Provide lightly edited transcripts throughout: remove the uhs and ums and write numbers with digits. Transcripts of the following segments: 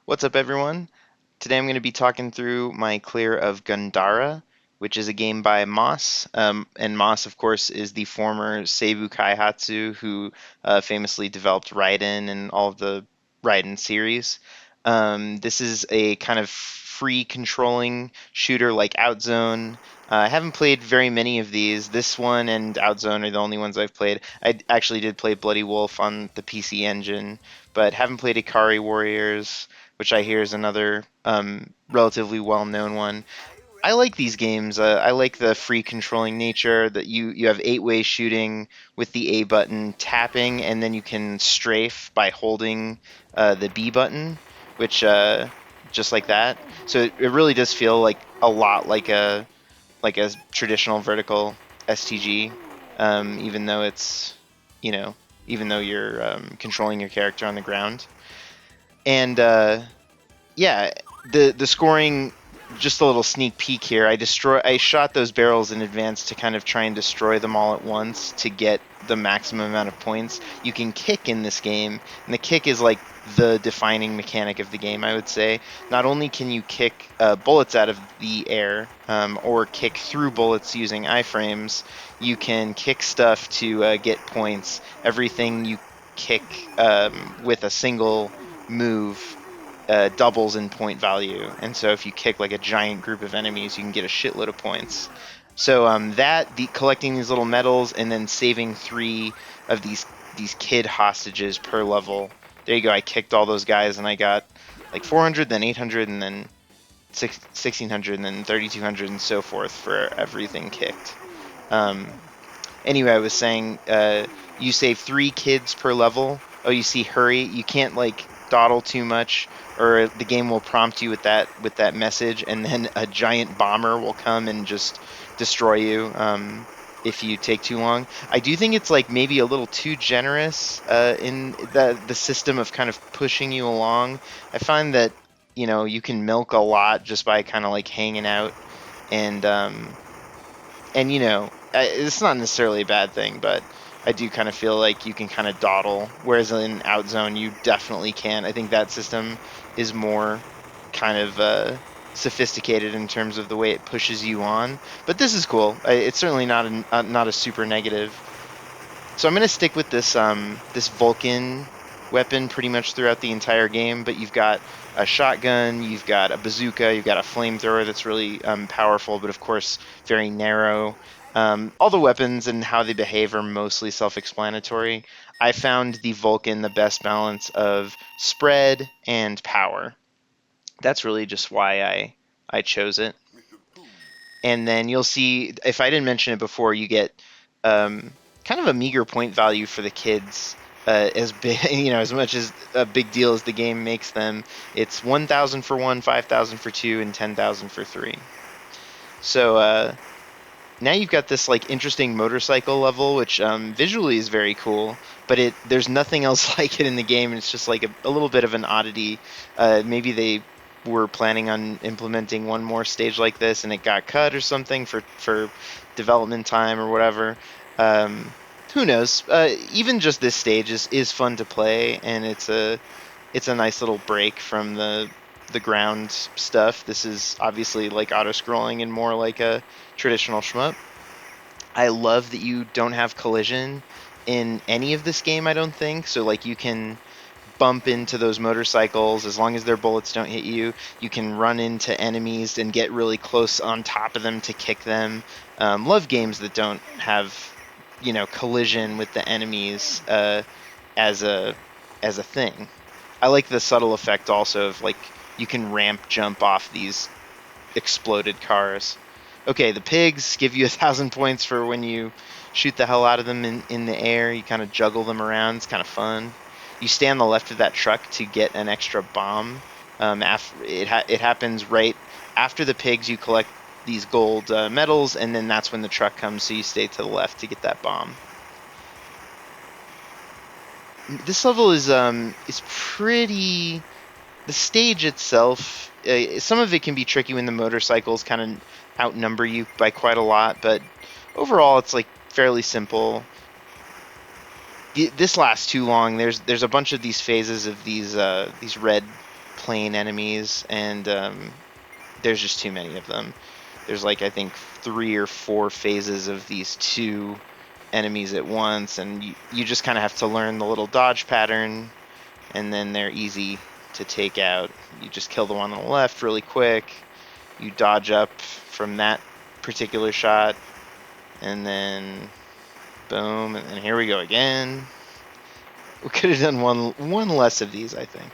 What's up, everyone? Today I'm going to be talking through my clear of Gundhara, which is a game by Moss. And Moss, of course, is the former Seibu Kaihatsu who famously developed Raiden and all of the Raiden series. This is a kind of free controlling shooter like Outzone. I haven't played very many of these. This one and Outzone are the only ones I've played. I actually did play Bloody Wolf on the PC Engine, but haven't played Ikari Warriors, which I hear is another relatively well-known one. I like these games. I like the free controlling nature that you have eight-way shooting with the A button tapping, and then you can strafe by holding the B button, which just like that. So it really does feel like a lot like a traditional vertical STG, even though it's you know even though you're controlling your character on the ground. And yeah, the scoring. Just a little sneak peek here. I shot those barrels in advance to kind of try and destroy them all at once to get the maximum amount of points. You can kick in this game, and the kick is like the defining mechanic of the game, I would say. Not only can you kick bullets out of the air, or kick through bullets using iframes, you can kick stuff to get points. Everything you kick with a single move doubles in point value, and so if you kick like a giant group of enemies, you can get a shitload of points. So collecting these little medals and then saving 3 of these kid hostages per level. There you go. I kicked all those guys and I got like 400, then 800, and then 1600, and then 3200, and so forth for everything kicked. Um, anyway, I was saying you save 3 kids per level. Oh, you see, hurry! You can't like dawdle too much, or the game will prompt you with that message, and then a giant bomber will come and just destroy you if you take too long. I do think it's like maybe a little too generous in the system of kind of pushing you along. I find that you can milk a lot just by kind of like hanging out and it's not necessarily a bad thing, but I do kind of feel like you can kind of dawdle, whereas in Outzone you definitely can. I think that system is more kind of sophisticated in terms of the way it pushes you on. But this is cool. It's certainly not a super negative. So I'm gonna stick with this Vulcan weapon pretty much throughout the entire game. But you've got a shotgun, you've got a bazooka, you've got a flamethrower that's really powerful, but of course very narrow. All the weapons and how they behave are mostly self-explanatory. I found the Vulcan the best balance of spread and power. That's really just why I chose it. And then you'll see, if I didn't mention it before, you get kind of a meager point value for the kids. As big, as much as a big deal as the game makes them, it's 1,000 for one, 5,000 for two, and 10,000 for three. So now you've got this like interesting motorcycle level, which visually is very cool, but there's nothing else like it in the game, and it's just like a little bit of an oddity. Maybe they were planning on implementing one more stage like this, and it got cut or something for development time or whatever. Who knows? Even just this stage is fun to play, and it's a nice little break from the ground stuff. This is obviously like auto-scrolling and more like a traditional shmup. I love that you don't have collision in any of this game, I don't think. So like you can bump into those motorcycles as long as their bullets don't hit you. You can run into enemies and get really close on top of them to kick them. Love games that don't have collision with the enemies as a thing. I like the subtle effect also of like you can ramp jump off these exploded cars. Okay, the pigs give you 1,000 points for when you shoot the hell out of them in the air. You kind of juggle them around. It's kind of fun. You stay on the left of that truck to get an extra bomb. It happens right after the pigs. You collect these gold medals, and then that's when the truck comes. So you stay to the left to get that bomb. This level is pretty. The stage itself, some of it can be tricky when the motorcycles kind of outnumber you by quite a lot, but overall it's like fairly simple. This lasts too long. There's a bunch of these phases of these red plain enemies, and there's just too many of them. There's like, I think, 3 or 4 phases of these 2 enemies at once, and you just kind of have to learn the little dodge pattern, and then they're easy to take out. You just kill the one on the left really quick, you dodge up from that particular shot, and then boom, and then here we go again. We could have done one less of these, I think.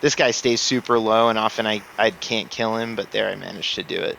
This guy stays super low, and often I can't kill him, but there I managed to do it.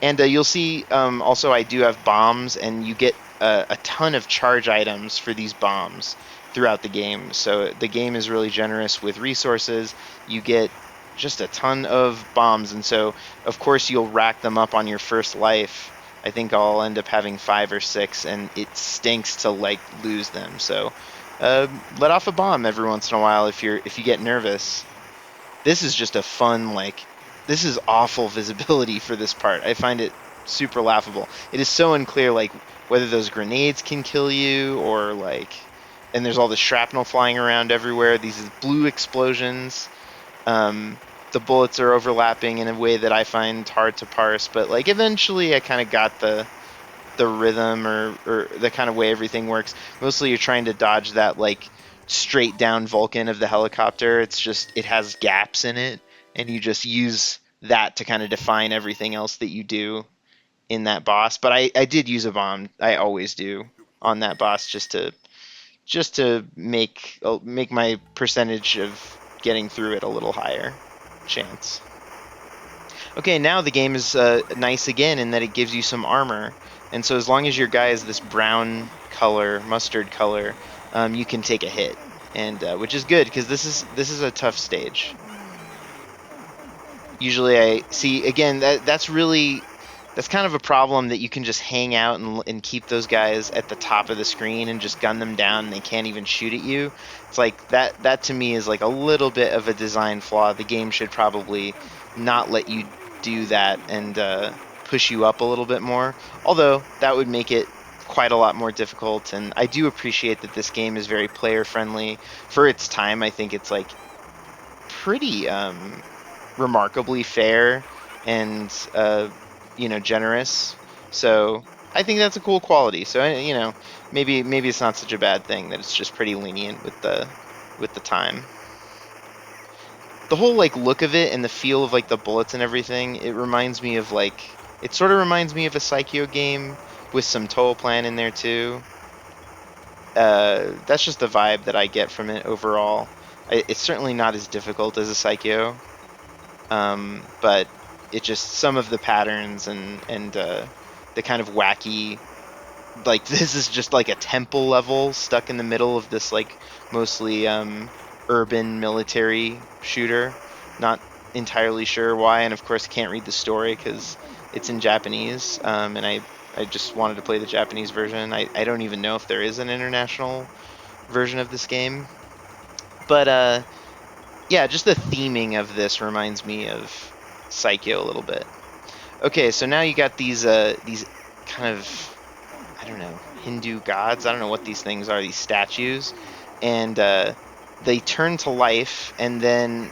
And you'll see also I do have bombs, and you get a ton of charge items for these bombs throughout the game. So the game is really generous with resources. You get just a ton of bombs, and so of course you'll rack them up on your first life. I think I'll end up having 5 or 6, and it stinks to like lose them. So let off a bomb every once in a while if you get nervous. This is just a fun, like, this is awful visibility for this part. I find it super laughable. It is so unclear, like, whether those grenades can kill you or, like, and there's all the shrapnel flying around everywhere. These blue explosions. The bullets are overlapping in a way that I find hard to parse, but, like, eventually I kind of got the rhythm or the kind of way everything works. Mostly you're trying to dodge that like straight down Vulcan of the helicopter. It's just, it has gaps in it, and you just use that to kind of define everything else that you do in that boss. But I did use a bomb. I always do on that boss just to make my percentage of getting through it a little higher chance. Okay, now the game is nice again in that it gives you some armor. And so as long as your guy is this brown color, mustard color, you can take a hit, and which is good because this is a tough stage. Usually I see, again, that's kind of a problem, that you can just hang out and keep those guys at the top of the screen and just gun them down, and they can't even shoot at you. It's like that to me is like a little bit of a design flaw. The game should probably not let you do that and push you up a little bit more. Although that would make it quite a lot more difficult, and I do appreciate that this game is very player friendly for its time. I think it's like pretty remarkably fair and generous. So I think that's a cool quality. So maybe it's not such a bad thing that it's just pretty lenient with the time. The whole like look of it and the feel of like the bullets and everything, it sort of reminds me of a Psycho game with some Toll Plan in there too. That's just the vibe that I get from it overall. It's certainly not as difficult as a Psycho, but it just, some of the patterns and the kind of wacky, like, this is just like a temple level stuck in the middle of this like mostly urban military shooter. Not entirely sure why, and of course can't read the story because it's in Japanese, and I just wanted to play the Japanese version. I don't even know if there is an international version of this game, but yeah, just the theming of this reminds me of Psycho a little bit. Okay, so now you got these kind of, I don't know, Hindu gods. I don't know what these things are, these statues, and they turn to life, and then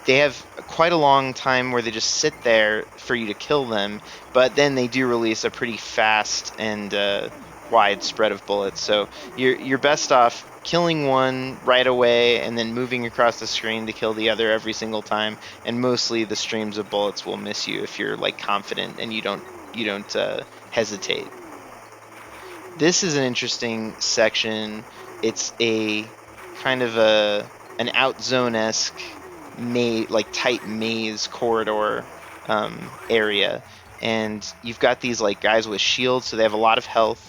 they have quite a long time where they just sit there for you to kill them, but then they do release a pretty fast and wide spread of bullets. So you're best off killing one right away and then moving across the screen to kill the other every single time, and mostly the streams of bullets will miss you if you're like confident and you don't hesitate. This is an interesting section. It's a kind of an Outzone-esque like tight maze corridor area, and you've got these like guys with shields, so they have a lot of health,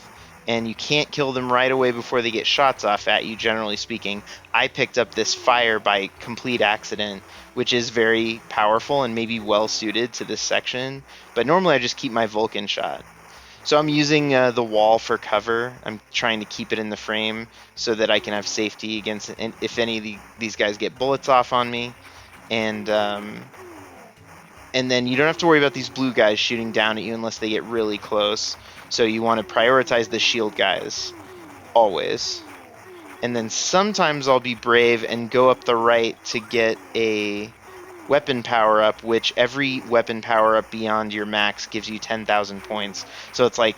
and you can't kill them right away before they get shots off at you, generally speaking. I picked up this fire by complete accident, which is very powerful and maybe well suited to this section, but normally I just keep my Vulcan shot. So I'm using the wall for cover. I'm trying to keep it in the frame so that I can have safety against if any of these guys get bullets off on me. And then you don't have to worry about these blue guys shooting down at you unless they get really close. So you want to prioritize the shield guys, always. And then sometimes I'll be brave and go up the right to get a weapon power up, which every weapon power up beyond your max gives you 10,000 points. So it's like,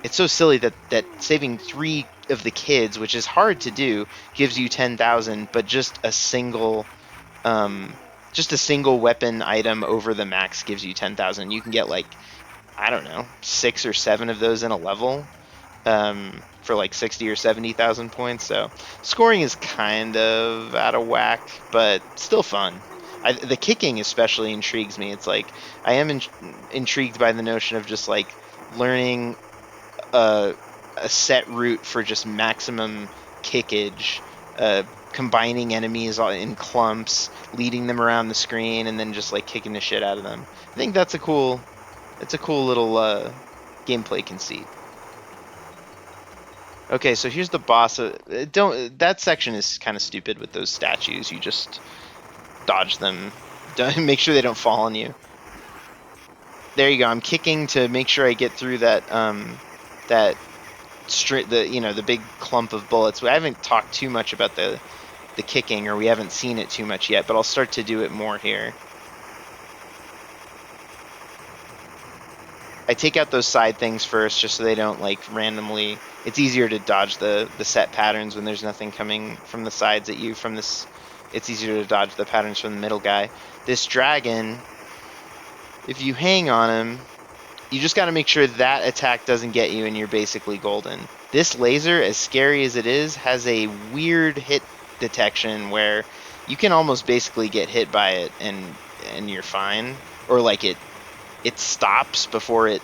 it's so silly that saving 3 of the kids, which is hard to do, gives you 10,000, but um, just a single weapon item over the max gives you 10,000. You can get like, I don't know, 6 or 7 of those in a level, for like 60 or 70,000 points. So scoring is kind of out of whack, but still fun. The kicking especially intrigues me. It's like I am intrigued by the notion of just like learning a, a set route for just maximum kickage, combining enemies in clumps, leading them around the screen, and then just like kicking the shit out of them. I think it's a cool little gameplay conceit. Okay, so here's the boss. Don't That section is kind of stupid with those statues. You just dodge them. Make sure they don't fall on you. There you go. I'm kicking to make sure I get through that straight the big clump of bullets. I haven't talked too much about the kicking, or we haven't seen it too much yet, but I'll start to do it more here. I take out those side things first, just so they don't like randomly. It's easier to dodge the set patterns when there's nothing coming from the sides at you. From this, it's easier to dodge the patterns from the middle guy. This dragon, if you hang on him, you just got to make sure that attack doesn't get you, and you're basically golden. This laser, as scary as it is, has a weird hit detection where you can almost basically get hit by it and you're fine, or like it stops before it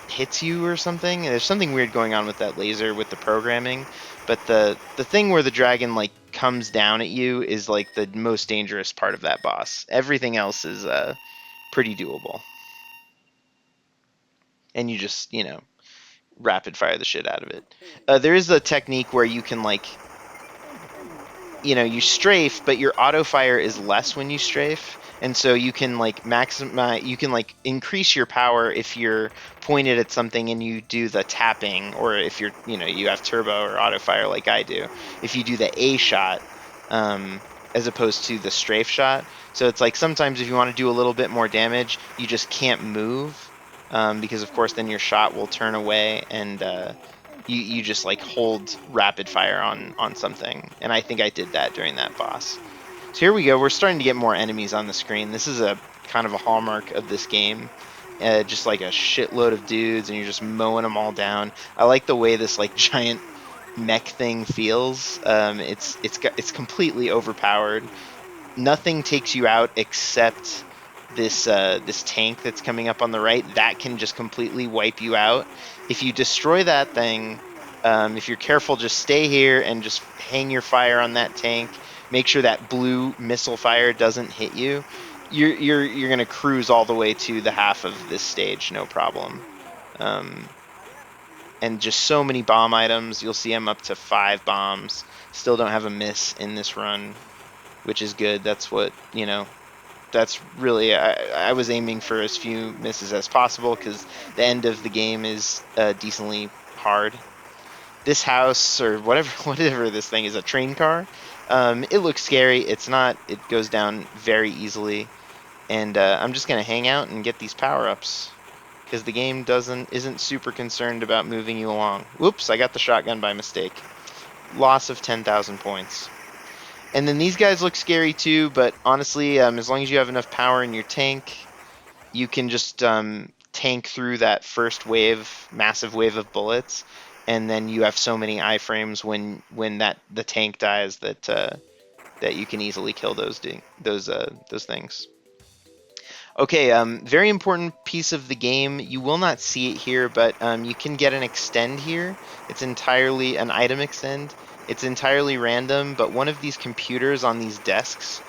hits you or something. There's something weird going on with that laser with the programming, but the thing where the dragon like comes down at you is like the most dangerous part of that boss. Everything else is pretty doable, and you just rapid fire the shit out of it. There is a technique where you can like you strafe, but your auto fire is less when you strafe, and so you can like maximize, you can like increase your power if you're pointed at something and you do the tapping, or if you're you have turbo or auto fire like I do. If you do the A shot, um, as opposed to the strafe shot, so it's like sometimes if you want to do a little bit more damage, you just can't move, because of course then your shot will turn away, and you just like hold rapid fire on something, and I think I did that during that boss. So here we go. We're starting to get more enemies on the screen. This is a kind of a hallmark of this game. Just like a shitload of dudes, and you're just mowing them all down. I like the way this like giant mech thing feels. It's completely overpowered. Nothing takes you out except this tank that's coming up on the right. That can just completely wipe you out. If you destroy that thing, if you're careful, just stay here and just hang your fire on that tank. Make sure that blue missile fire doesn't hit you. You're gonna cruise all the way to the half of this stage, no problem. Um, and just so many bomb items. You'll see I'm up to 5 bombs. Still don't have a miss in this run, which is good. That's what that's really, I was aiming for as few misses as possible, because the end of the game is decently hard. This house, or whatever whatever this thing is, a train car. It looks scary. It's not. It goes down very easily, and I'm just gonna hang out and get these power ups, because the game isn't super concerned about moving you along. Whoops! I got the shotgun by mistake. Loss of 10,000 points. And then these guys look scary too, but honestly, as long as you have enough power in your tank, you can just tank through that first massive wave of bullets, and then you have so many iframes when the tank dies that you can easily kill those things. Okay, very important piece of the game. You will not see it here, but you can get an extend here. It's entirely an item extend. It's entirely random, but one of these computers on these desks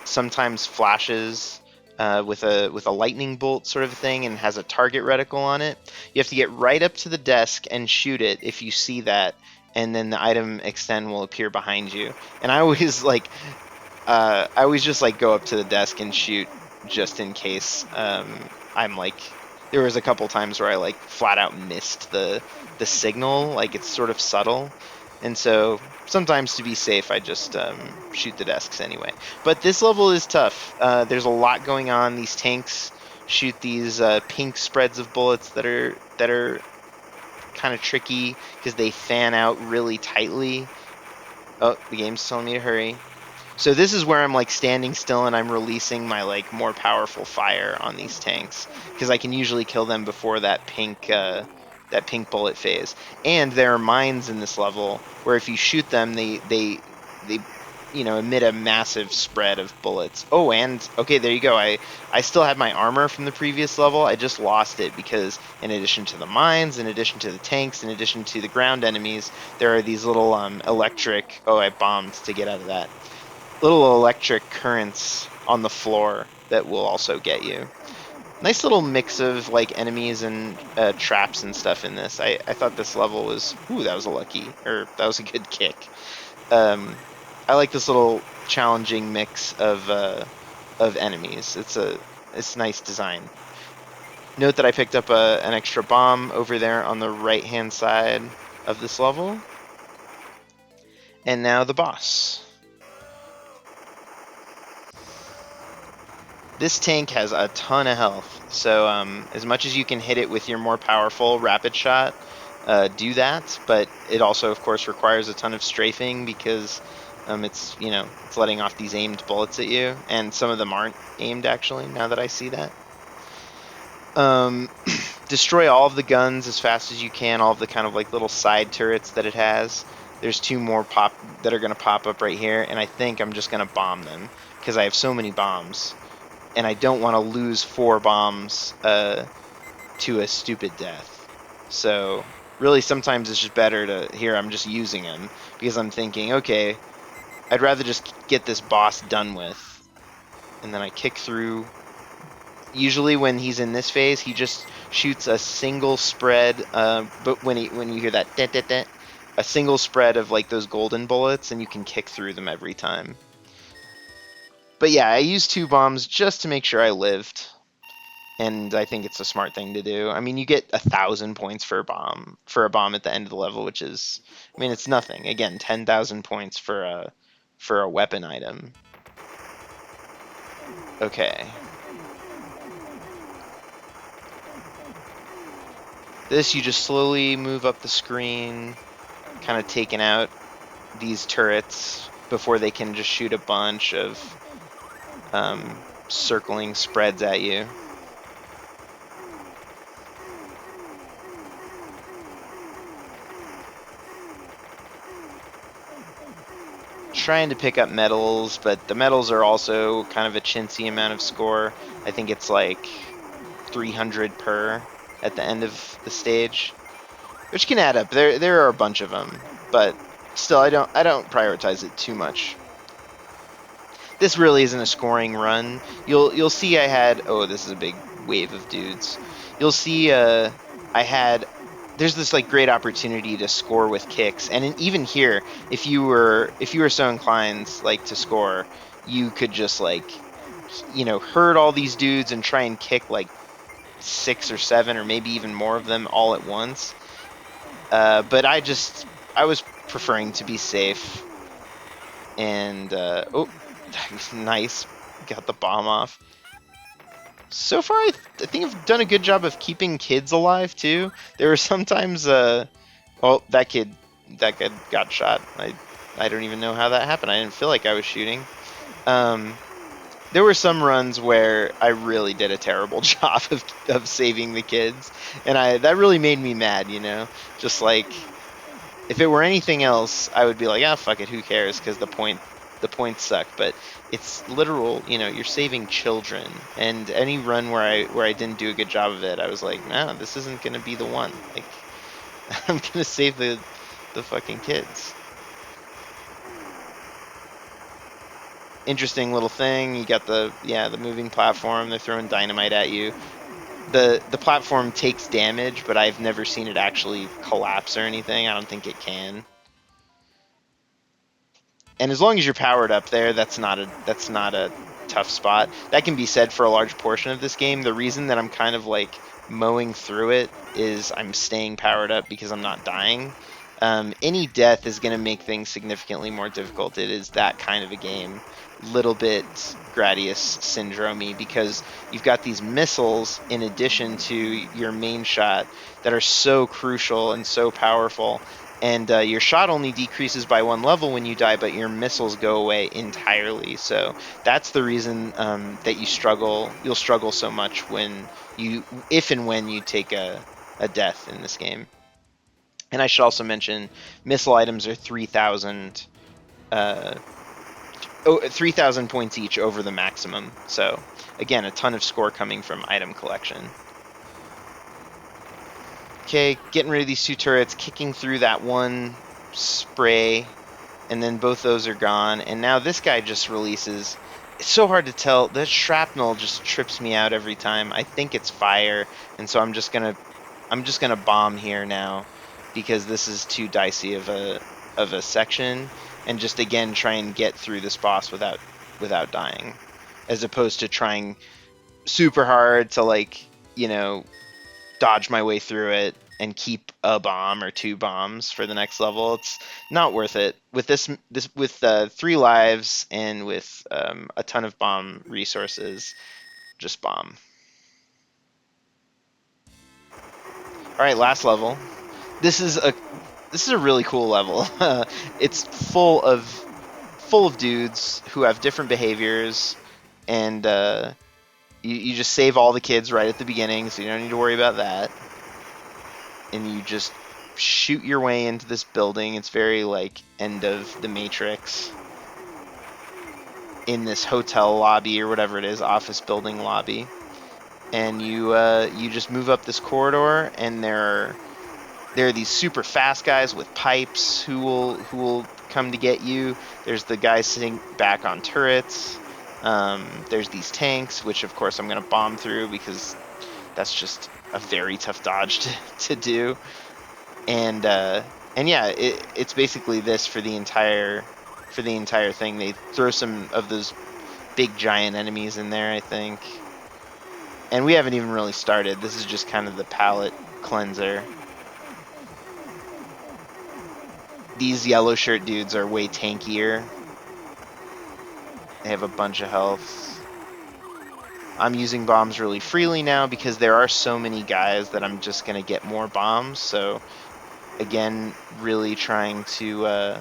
sometimes flashes with a lightning bolt sort of thing, and has a target reticle on it. You have to get right up to the desk and shoot it if you see that, and then the item extend will appear behind you. And I always just like go up to the desk and shoot, just in case. I'm like, there was a couple times where I like flat out missed the signal. Like, it's sort of subtle. And so sometimes to be safe, I just shoot the desks anyway. But this level is tough. There's a lot going on. These tanks shoot these pink spreads of bullets that are kind of tricky because they fan out really tightly. Oh, the game's telling me to hurry. So this is where I'm like standing still and I'm releasing my like more powerful fire on these tanks because I can usually kill them before that pink bullet phase. And there are mines in this level where if you shoot them, they emit a massive spread of bullets. Oh, and okay, there you go. I still had my armor from the previous level. I just lost it because in addition to the mines, in addition to the tanks, in addition to the ground enemies, there are these little electric. Oh, I bombed to get out of that. Little electric currents on the floor that will also get you. Nice little mix of like enemies and traps and stuff in this. I thought this level was, ooh, that was a lucky, or that was a good kick. I like this little challenging mix of enemies. It's nice design. Note that I picked up an extra bomb over there on the right hand side of this level. And now the boss. This tank has a ton of health, so as much as you can hit it with your more powerful rapid shot, do that. But it also, of course, requires a ton of strafing because it's letting off these aimed bullets at you, and some of them aren't aimed actually. Now that I see that, destroy all of the guns as fast as you can. All of the kind of like little side turrets that it has. There's two more that are gonna pop up right here, and I think I'm just gonna bomb them because I have so many bombs and I don't want to lose 4 bombs to a stupid death. So really, sometimes it's just better to here. I'm just using them because I'm thinking, okay, I'd rather just get this boss done with, and then I kick through. Usually, when he's in this phase, he just shoots a single spread. But when you hear that, dent, dent, dent, a single spread of like those golden bullets, and you can kick through them every time. But yeah, I used 2 bombs just to make sure I lived. And I think it's a smart thing to do. I mean, you get 1,000 points for a bomb at the end of the level, which is, I mean, it's nothing. Again, 10,000 points for a weapon item. Okay. This you just slowly move up the screen, kind of taking out these turrets before they can just shoot a bunch of circling spreads at you. Trying to pick up medals, but the medals are also kind of a chintzy amount of score. I think it's like 300 per at the end of the stage, which can add up. There are a bunch of them, but still, I don't prioritize it too much. This really isn't a scoring run. You'll see I had, oh, this is a big wave of dudes. You'll see there's this like great opportunity to score with kicks, and even here, if you were so inclined like to score, you could just like herd all these dudes and try and kick like 6 or 7 or maybe even more of them all at once. But I was preferring to be safe, and oh, nice, got the bomb off. So far, I think I've done a good job of keeping kids alive too. There were sometimes, oh, that kid got shot. I don't even know how that happened. I didn't feel like I was shooting. There were some runs where I really did a terrible job of saving the kids, and that really made me mad. Just like if it were anything else, I would be like, ah, fuck it, who cares? Because the points suck. But it's literal, you're saving children, and any run where I didn't do a good job of it, I was like, no, this isn't gonna be the one. Like, I'm gonna save the fucking kids. Interesting little thing. You got the moving platform. They're throwing dynamite at you. The platform takes damage, but I've never seen it actually collapse or anything. I don't think it can. And as long as you're powered up there, that's not a tough spot. That can be said for a large portion of this game. The reason that I'm kind of like mowing through it is I'm staying powered up because I'm not dying. Any death is going to make things significantly more difficult. It is that kind of a game. Little bit Gradius syndrome-y, because you've got these missiles in addition to your main shot that are so crucial and so powerful. And your shot only decreases by 1 level when you die, but your missiles go away entirely. So that's the reason that you'll struggle so much if and when you take a death in this game. And I should also mention, missile items are 3,000 3,000 points each over the maximum. So again, a ton of score coming from item collection. Okay, getting rid of these 2 turrets, kicking through that 1 spray, and then both those are gone. And now this guy just releases. It's so hard to tell. That shrapnel just trips me out every time. I think it's fire, and so I'm just gonna bomb here now, because this is too dicey of a section, and just again try and get through this boss without dying, as opposed to trying super hard to, like, dodge my way through it and keep a bomb or 2 bombs for the next level. It's not worth it with this with 3 lives and with a ton of bomb resources. Just bomb. All right, last level. This is a really cool level. It's full of dudes who have different behaviors, and you just save all the kids right at the beginning, so you don't need to worry about that. And you just shoot your way into this building. It's very like end of the Matrix, in this hotel lobby or whatever it is, office building lobby. And you just move up this corridor, and there are these super fast guys with pipes who will come to get you. There's the guys sitting back on turrets. There's these tanks, which of course I'm going to bomb through, because that's just a very tough dodge to do. And yeah, it's basically this for the entire thing. They throw some of those big giant enemies in there, I think. And we haven't even really started. This is just kind of the palate cleanser. These yellow shirt dudes are way tankier. They have a bunch of health. I'm using bombs really freely now because there are so many guys that I'm just going to get more bombs. So again, really trying to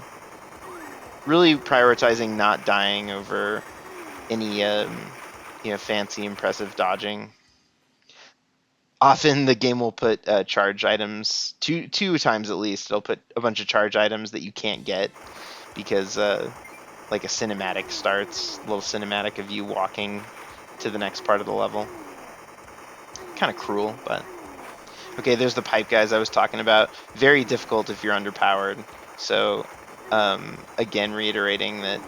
really prioritizing not dying over any fancy impressive dodging. Often the game will put charge items, two times at least, it'll put a bunch of charge items that you can't get, because like a cinematic starts, a little cinematic of you walking to the next part of the level. Kind of cruel, but okay. There's the pipe guys I was talking about. Very difficult if you're underpowered. So again, reiterating that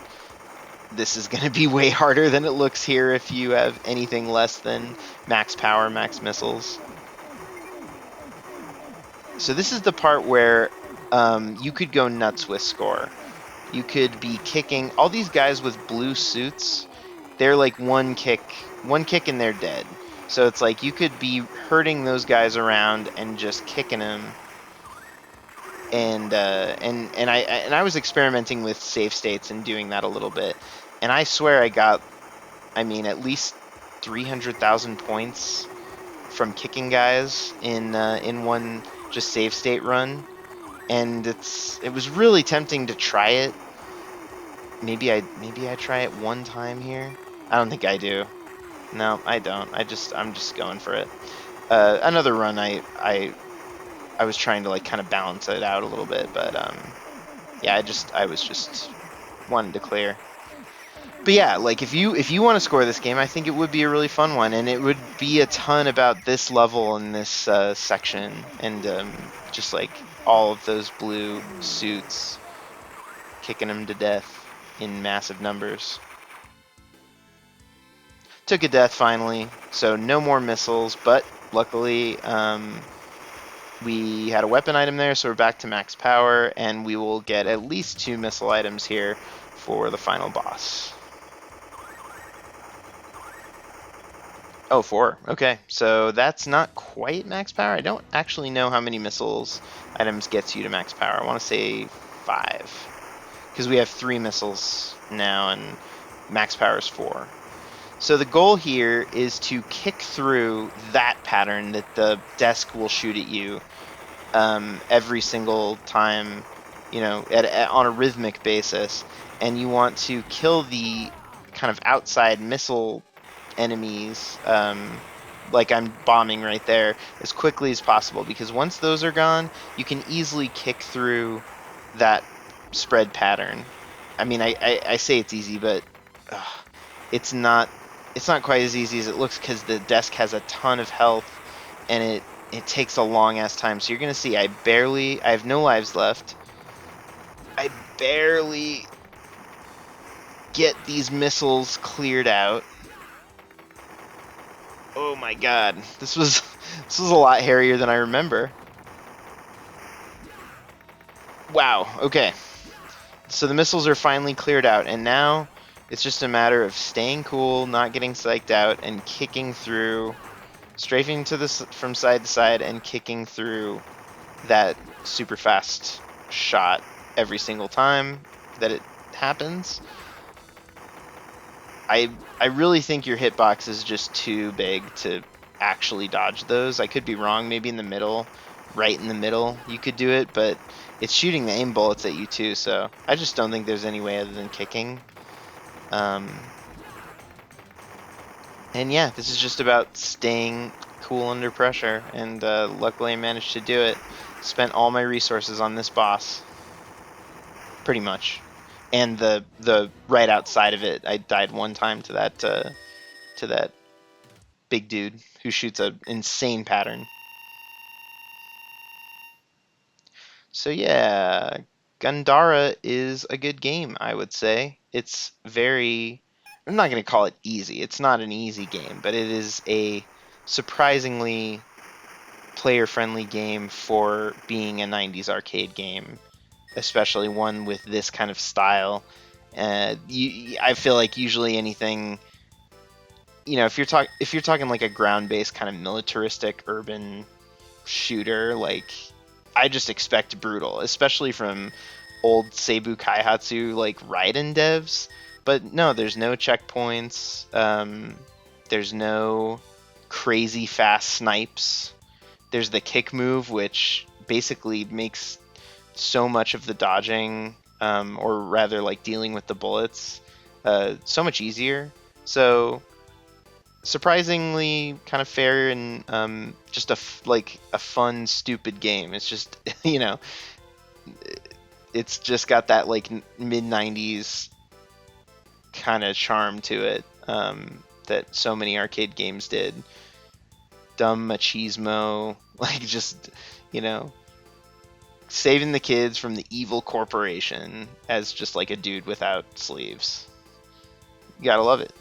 this is going to be way harder than it looks here if you have anything less than max power, max missiles. So this is the part where you could go nuts with score. You could be kicking all these guys with blue suits. They're like one kick and they're dead. So it's like you could be hurting those guys around and just kicking them. And I was experimenting with save states and doing that a little bit. And I swear I got, at least 300,000 points from kicking guys in one just save state run. And it was really tempting to try it. Maybe I try it one time here. I don't think I do. No, I don't. I'm just going for it. Another run, I was trying to like kind of balance it out a little bit, but yeah, I was just wanted to clear. But yeah, like if you want to score this game, I think it would be a really fun one, and it would be a ton about this level and this section, and just like all of those blue suits kicking them to death in massive numbers. Took a death finally, so no more missiles, but luckily we had a weapon item there, so we're back to max power, and we will get at least 2 missile items here for the final boss. Oh, four. Okay, so that's not quite max power. I don't actually know how many missiles items gets you to max power. I want to say five, because we have three missiles now, and max power is four. So the goal here is to kick through that pattern that the desk will shoot at you every single time, on a rhythmic basis, and you want to kill the kind of outside missile enemies, like I'm bombing right there, as quickly as possible, because once those are gone, you can easily kick through that spread pattern. I mean, I say it's easy, but it's not. It's not quite as easy as it looks because the desk has a ton of health, and it takes a long ass time. So you're gonna see I have no lives left. I barely get these missiles cleared out. Oh my god, this was a lot hairier than I remember. Wow. Okay, so the missiles are finally cleared out, and now it's just a matter of staying cool, not getting psyched out, and kicking through, strafing to this from side to side, and kicking through that super fast shot every single time that it happens. I really think your hitbox is just too big to actually dodge those. I could be wrong. Maybe in the middle, right in the middle, you could do it, but it's shooting the aim bullets at you too. So I just don't think there's any way other than kicking. And yeah, this is just about staying cool under pressure, and luckily I managed to do it. Spent all my resources on this boss, pretty much, and the right outside of it, I died one time to that big dude who shoots an insane pattern. So yeah, Gundhara is a good game, I would say. It's very, I'm not going to call it easy. It's not an easy game, but it is a surprisingly player-friendly game for being a 90s arcade game, especially one with this kind of style. I feel like usually anything, if you're talking like a ground-based kind of militaristic urban shooter, like I just expect brutal, especially from old Seibu Kaihatsu like Raiden devs. But no, there's no checkpoints. There's no crazy fast snipes. There's the kick move, which basically makes so much of the dodging, or rather like dealing with the bullets, so much easier. So surprisingly kind of fair, and just like a fun, stupid game. It's just it's just got that like mid '90s kind of charm to it, that so many arcade games did. Dumb machismo, like just you know saving the kids from the evil corporation as just like a dude without sleeves. You gotta love it.